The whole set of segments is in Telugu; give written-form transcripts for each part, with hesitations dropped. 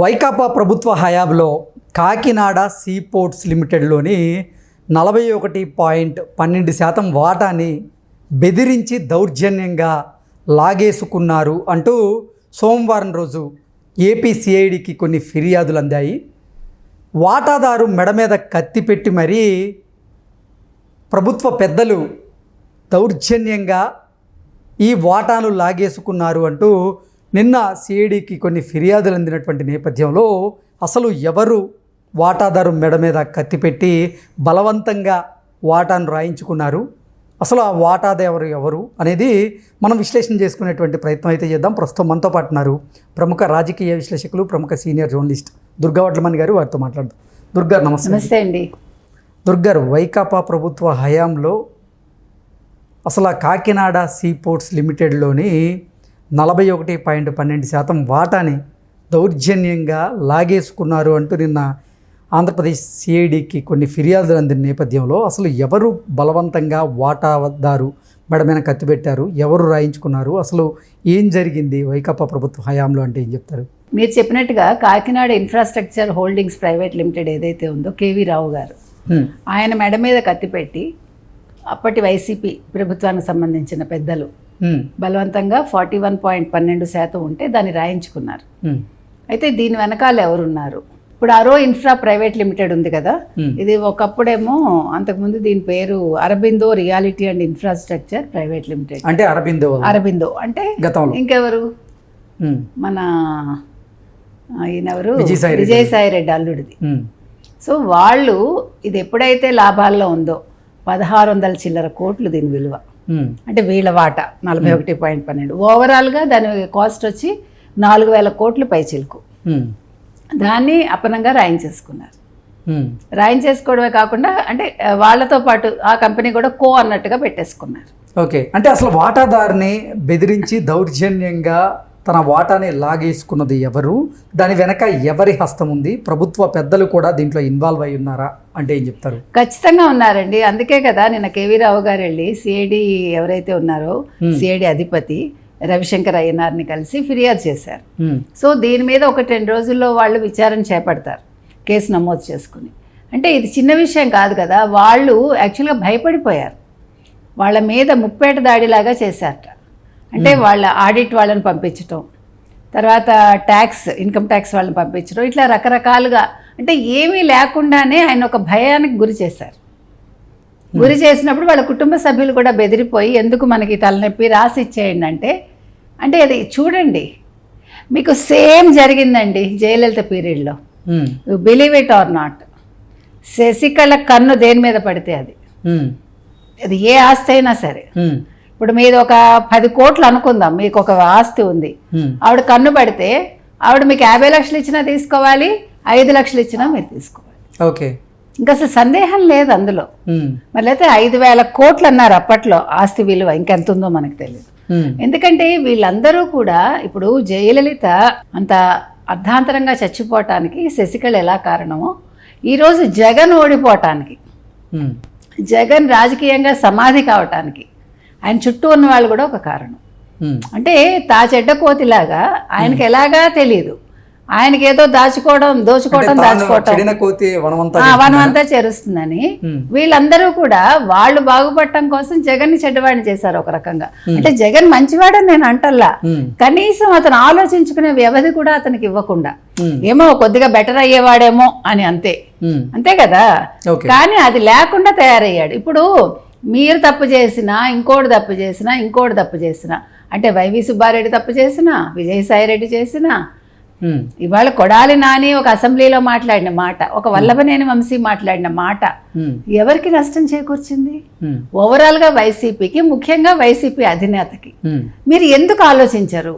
వైకాపా ప్రభుత్వ హయాంలో కాకినాడ సీ పోర్ట్స్ లిమిటెడ్లోని 41.12% వాటాని బెదిరించి దౌర్జన్యంగా లాగేసుకున్నారు అంటూ సోమవారం రోజు ఏపీ సిఐడికి కొన్ని ఫిర్యాదులు అందాయి. వాటాదారు మెడ మీద కత్తి పెట్టి మరీ ప్రభుత్వ పెద్దలు దౌర్జన్యంగా ఈ వాటాను లాగేసుకున్నారు అంటూ నిన్న సిఐడికి కొన్ని ఫిర్యాదులు అందినటువంటి నేపథ్యంలో అసలు ఎవరు వాటాదారు మెడ మీద కత్తి పెట్టి బలవంతంగా వాటాను రాయించుకున్నారు, అసలు ఆ వాటాదారు ఎవరు అనేది మనం విశ్లేషణ చేసుకునేటువంటి ప్రయత్నం అయితే చేద్దాం. ప్రస్తుతం మనతో పాటు ఉన్నారు ప్రముఖ రాజకీయ విశ్లేషకులు, ప్రముఖ సీనియర్ జర్నలిస్ట్ దుర్గా వడ్లమణి గారు. వారితో మాట్లాడుతాం. దుర్గారు నమస్తే. నమస్తే అండి. దుర్గారు, వైకాపా ప్రభుత్వ హయాంలో అసలు ఆ కాకినాడ సీ పోర్ట్స్ లిమిటెడ్లోని 41.12% వాటాని దౌర్జన్యంగా లాగేసుకున్నారు అంటూ నిన్న ఆంధ్రప్రదేశ్ సిఐడికి కొన్ని ఫిర్యాదులు అందిన నేపథ్యంలో అసలు ఎవరు బలవంతంగా వాటాదారు మెడ మీద కత్తి పెట్టారు, ఎవరు రాయించుకున్నారు, అసలు ఏం జరిగింది వైకాపా ప్రభుత్వ హయాంలో అంటే ఏం చెప్తారు? మీరు చెప్పినట్టుగా Kakinada infrastructure holdings private limited ఏదైతే ఉందో కేవీ రావు గారు, ఆయన మెడ మీద కత్తి పెట్టి అప్పటి వైసీపీ ప్రభుత్వానికి సంబంధించిన పెద్దలు బలవంతంగా 41.12% ఉంటే దాన్ని రాయించుకున్నారు. అయితే దీని వెనకాల ఎవరున్నారు? ఇప్పుడు అరో ఇన్ఫ్రా ప్రైవేట్ లిమిటెడ్ ఉంది కదా, ఇది ఒకప్పుడేమో అంతకుముందు దీని పేరు Aurobindo reality and infrastructure private limited. అంటే అరబిందో అంటే ఇంకెవరు, మన ఈయనెవరు, విజయసాయి రెడ్డి అల్లుడిది. సో వాళ్ళు ఇది ఎప్పుడైతే లాభాల్లో ఉందో 1600 చిల్లర కోట్లు దీని విలువ, అంటే వీళ్ళ వాటా 41.12. ఓవరాల్గా దాని కాస్ట్ వచ్చి 4000 కోట్లు పైచిలుకు. దాన్ని అపనంగా రాయించేసుకున్నారు. రాయించేసుకోవడమే కాకుండా అంటే వాళ్ళతో పాటు ఆ కంపెనీ కూడా కో అన్నట్టుగా పెట్టేసుకున్నారు. ఓకే, అంటే అసలు వాటాదారుని బెదిరించి దౌర్జన్యంగా తన వాటాని లాగేసుకున్నది ఎవరు, దాని వెనక ఎవరి హస్తం ఉంది, ప్రభుత్వ పెద్దలు కూడా దీంట్లో ఇన్వాల్వ్ అయి ఉన్నారా అంటే ఏం చెప్తారు? ఖచ్చితంగా ఉన్నారండి. అందుకే కదా నిన్న కేవీ రావు గారు వెళ్ళి సిఐడి ఎవరైతే ఉన్నారో సిఐడి అధిపతి రవిశంకర్ అయ్యనార్ని కలిసి ఫిర్యాదు చేశారు. సో దీని మీద 1-2 రోజుల్లో వాళ్ళు విచారణ చేపడతారు, కేసు నమోదు చేసుకుని. అంటే ఇది చిన్న విషయం కాదు కదా, వాళ్ళు యాక్చువల్గా భయపడిపోయారు. వాళ్ళ మీద ముప్పేట దాడిలాగా చేశారట. అంటే వాళ్ళ ఆడిట్ వాళ్ళని పంపించటం, తర్వాత ఇన్కమ్ ట్యాక్స్ వాళ్ళని పంపించడం, ఇట్లా రకరకాలుగా అంటే ఏమీ లేకుండానే ఆయన ఒక భయానికి గురి చేశారు. గురి చేసినప్పుడు వాళ్ళ కుటుంబ సభ్యులు కూడా బెదిరిపోయి ఎందుకు మనకి తలనొప్పి రాసి ఇచ్చేయండి అంటే అది చూడండి, మీకు సేమ్ జరిగిందండి జయలలిత పీరియడ్లో. You believe it or not, Sasikala కన్ను దేని మీద పడితే అది ఏ ఆస్తి అయినా సరే, ఇప్పుడు మీది ఒక 10 కోట్లు అనుకుందాం, మీకు ఒక ఆస్తి ఉంది, ఆవిడ కన్ను పడితే ఆవిడ మీకు 50 లక్షలు ఇచ్చినా తీసుకోవాలి, 5 లక్షలు ఇచ్చినా మీరు తీసుకోవాలి. ఓకే, ఇంకా అసలు సందేహం లేదు అందులో. మరి అయితే 5000 కోట్లు అన్నారు అప్పట్లో ఆస్తి విలువ, ఇంకెంత ఉందో మనకు తెలియదు. ఎందుకంటే వీళ్ళందరూ కూడా ఇప్పుడు జయలలిత అంత అర్ధాంతరంగా చచ్చిపోవటానికి శశికళ ఎలా కారణమో, ఈరోజు జగన్ ఓడిపోవటానికి, జగన్ రాజకీయంగా సమాధి కావటానికి ఆయన చుట్టూ ఉన్న వాళ్ళు కూడా ఒక కారణం. అంటే తాచెడ్డ కోతిలాగా ఆయనకి ఎలాగా తెలియదు, ఆయనకి ఏదో దోచుకోవటం వనమంతా చేరుస్తుందని వీళ్ళందరూ కూడా వాళ్ళు బాగుపడటం కోసం జగన్ ని చెడ్డవాడిని చేశారు ఒక రకంగా. అంటే జగన్ మంచివాడని నేను అంటల్లా, కనీసం అతను ఆలోచించుకునే వ్యవధి కూడా అతనికి ఇవ్వకుండా ఏమో కొద్దిగా బెటర్ అయ్యేవాడేమో అని అంతే కదా. కానీ అది లేకుండా తయారయ్యాడు. ఇప్పుడు మీరు తప్పు చేసినా, ఇంకోటి తప్పు చేసినా అంటే వైవి సుబ్బారెడ్డి తప్పు చేసినా, విజయసాయి రెడ్డి చేసినా, ఇవాళ కొడాలి నాని ఒక అసెంబ్లీలో మాట్లాడిన మాట, ఒక వల్లభనేని వంశీ మాట్లాడిన మాట ఎవరికి నష్టం చేకూర్చింది? ఓవరాల్గా వైసీపీకి, ముఖ్యంగా వైసీపీ అధినేతకి. మీరు ఎందుకు ఆలోచించరు?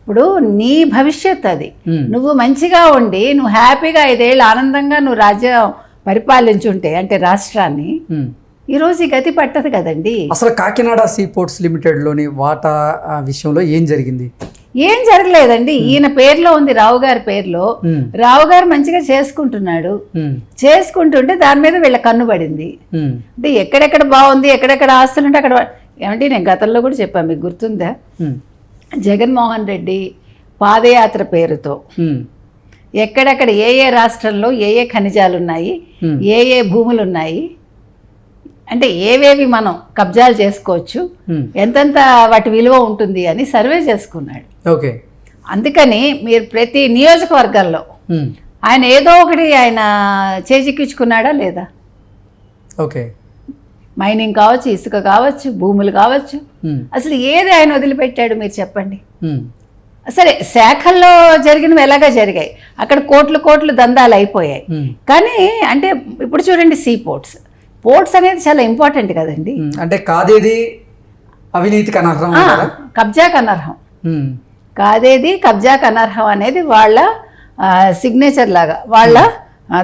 ఇప్పుడు నీ భవిష్యత్ అది, నువ్వు మంచిగా ఉండి నువ్వు హ్యాపీగా 5 ఏళ్ళు ఆనందంగా నువ్వు రాజ్యం పరిపాలించుంటే అంటే రాష్ట్రాన్ని, ఈరోజు ఈ గతి పట్టదు కదండి. అసలు కాకినాడ సీ పోర్ట్స్ లిమిటెడ్లోని వాటా విషయంలో ఏం జరిగింది? ఏం జరగలేదండి. ఈయన పేరులో ఉంది, రావు గారి పేరులో. రావు గారు మంచిగా చేసుకుంటుంటే దాని మీద వీళ్ళ కన్ను పడింది. అంటే ఎక్కడెక్కడ బాగుంది, ఎక్కడెక్కడ ఆస్తులు ఉంటే అక్కడ. ఏమంటే నేను గతంలో కూడా చెప్పాను, మీకు గుర్తుందా, జగన్మోహన్ రెడ్డి పాదయాత్ర పేరుతో ఎక్కడెక్కడ ఏ ఏ రాష్ట్రంలో ఏ ఏ ఖనిజాలు ఉన్నాయి, ఏ ఏ భూములు ఉన్నాయి, అంటే ఏవేవి మనం కబ్జాలు చేసుకోవచ్చు, ఎంతెంత వాటి విలువ ఉంటుంది అని సర్వే చేసుకున్నాడు. ఓకే. అందుకని మీరు ప్రతి నియోజకవర్గాల్లో ఆయన ఏదో ఒకటి ఆయన చేజిక్కించుకున్నాడా లేదా? ఓకే. మైనింగ్ కావచ్చు, ఇసుక కావచ్చు, భూములు కావచ్చు, అసలు ఏది ఆయన వదిలిపెట్టాడు మీరు చెప్పండి. సరే శాఖల్లో జరిగినవి ఎలాగా జరిగాయి, అక్కడ కోట్లు కోట్లు దందాలు అయిపోయాయి. కానీ అంటే ఇప్పుడు చూడండి సీ పోర్ట్స్ అనేది చాలా ఇంపార్టెంట్ కదండి. అంటే కాదేది అవినీతికి అనర్హం, కబ్జాకు అనర్హం, కాదేది కబ్జాకు అనర్హం అనేది వాళ్ళ సిగ్నేచర్ లాగా, వాళ్ళ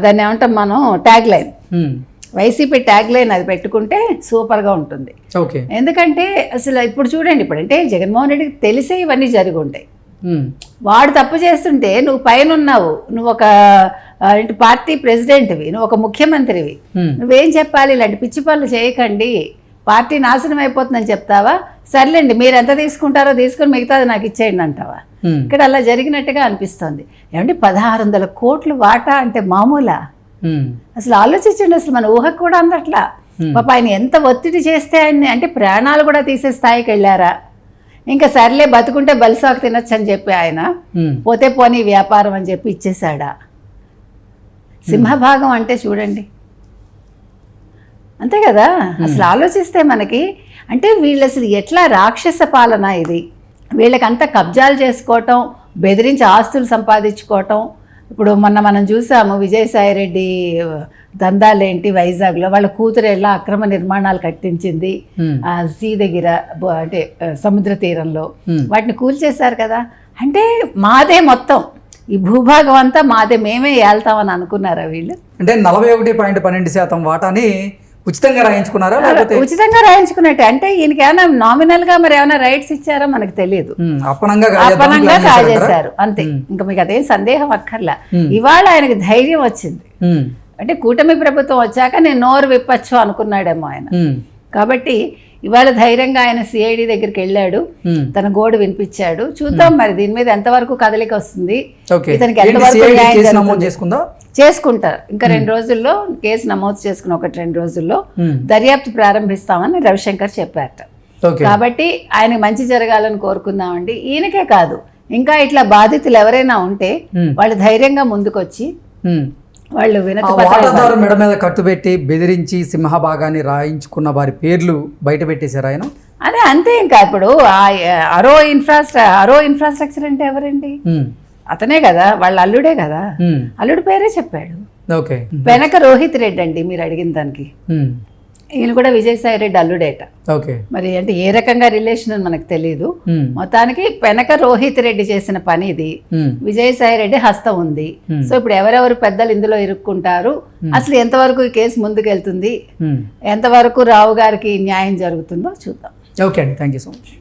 దాన్ని ఏమంటాం మనం tag line, YCP tag line అది పెట్టుకుంటే సూపర్గా ఉంటుంది. ఓకే. ఎందుకంటే అసలు ఇప్పుడు చూడండి, ఇప్పుడు అంటే జగన్మోహన్ రెడ్డికి తెలిసే ఇవన్నీ జరిగి ఉంటాయి. వాడు తప్పు చేస్తుంటే నువ్వు పైన ఉన్నావు, నువ్వు ఒక పార్టీ ప్రెసిడెంట్వి, నువ్వు ఒక ముఖ్యమంత్రివి, నువ్వేం చెప్పాలి? ఇలాంటి పిచ్చి పనులు చేయకండి, పార్టీ నాశనం అయిపోతుందని చెప్తావా? సర్లేండి మీరు ఎంత తీసుకుంటారో తీసుకొని మిగతాది నాకు ఇచ్చేయండి అంటావా? ఇక్కడ అలా జరిగినట్టుగా అనిపిస్తుంది. ఏమంటే 1600 కోట్లు వాటా అంటే మామూలా? అసలు ఆలోచించండి, అసలు మన ఊహకు కూడా అందట్లా. పాప ఆయన ఎంత ఒత్తిడి చేస్తే ఆయన్ని అంటే ప్రాణాలు కూడా తీసే స్థాయికి వెళ్ళారా? ఇంకా సర్లే బతుకుంటే బలిసాకు తినొచ్చు అని చెప్పి ఆయన పోతే పోనీ వ్యాపారం అని చెప్పి ఇచ్చేసాడా? సింహభాగం అంటే చూడండి, అంతే కదా. అసలు ఆలోచిస్తే మనకి అంటే వీళ్ళు అసలు ఎట్లా రాక్షస పాలన ఇది, వీళ్ళకంతా కబ్జాలు చేసుకోవటం, బెదిరించి ఆస్తులు సంపాదించుకోవటం. ఇప్పుడు మొన్న మనం చూసాము విజయసాయిరెడ్డి దందాలేంటి వైజాగ్లో, వాళ్ళ కూతురు ఎలా అక్రమ నిర్మాణాలు కట్టించింది ఆ సీ దగ్గర, అంటే సముద్ర తీరంలో, వాటిని కూల్చేశారు కదా. అంటే మాదే మొత్తం ఈ భూభాగం అంతా మాదే, మేమే ఏళ్తామని అనుకున్నారా వీళ్ళు? అంటే 41.12% వాటాని ఉచితంగా రాయించుకున్నారా? ఉచితంగా రాయించుకున్నట్టే. అంటే ఈయనకి ఏమైనా నామినల్ గా మరి ఏమైనా రైట్స్ ఇచ్చారో మనకు తెలియదు, అపనంగా కాజేశారు అంతే. ఇంకా మీకు అదేం సందేహం అక్కర్లా. ఇవాళ ఆయనకి ధైర్యం వచ్చింది, అంటే కూటమి ప్రభుత్వం వచ్చాక నేను నోరు విప్పచ్చు అనుకున్నాడేమో ఆయన. కాబట్టి ఇవాళ ధైర్యంగా ఆయన సిఐడి దగ్గరికి వెళ్ళాడు, తన గోడు వినిపించాడు. చూద్దాం మరి దీని మీద ఎంతవరకు కదలిక వస్తుంది, ఇతనికి ఎంతవరకు చేసుకుంటారు. ఇంకా 2 రోజుల్లో కేసు నమోదు చేసుకుని 1-2 రోజుల్లో దర్యాప్తు ప్రారంభిస్తామని రవిశంకర్ చెప్పారట. కాబట్టి ఆయన మంచి జరగాలని కోరుకుందామండి. ఈయనకే కాదు, ఇంకా ఇట్లా బాధితులు ఎవరైనా ఉంటే వాళ్ళు ధైర్యంగా ముందుకొచ్చి వాళ్ళు వాటాదారు మెడ మీద కట్టుబెట్టి బెదిరించి సింహభాగాన్ని రాయించుకున్న వారి పేర్లు బయట పెట్టేశారు ఆయన. అదే అంతే. ఇంకా ఇప్పుడు అరో ఇన్ఫ్రాస్ట్రక్చర్ అంటే ఎవరండి? అతనే కదా, వాళ్ళ అల్లుడే కదా, అల్లుడి పేరే చెప్పాడు. వెనక రోహిత్ రెడ్డి అండి మీరు అడిగిన దానికి. ఈయన కూడా విజయసాయి రెడ్డి అల్లుడేట. మరి అంటే ఏ రకంగా రిలేషన్ అని మనకు తెలియదు. మొత్తానికి వెనక రోహిత్ రెడ్డి చేసిన పని ఇది, విజయసాయి రెడ్డి హస్తం ఉంది. సో ఇప్పుడు ఎవరెవరు పెద్దలు ఇందులో ఇరుక్కుంటారు, అసలు ఎంతవరకు ఈ కేసు ముందుకెళ్తుంది, ఎంతవరకు రావు గారికి న్యాయం జరుగుతుందో చూద్దాం. ఓకే అండి, థ్యాంక్ యూ సో మచ్.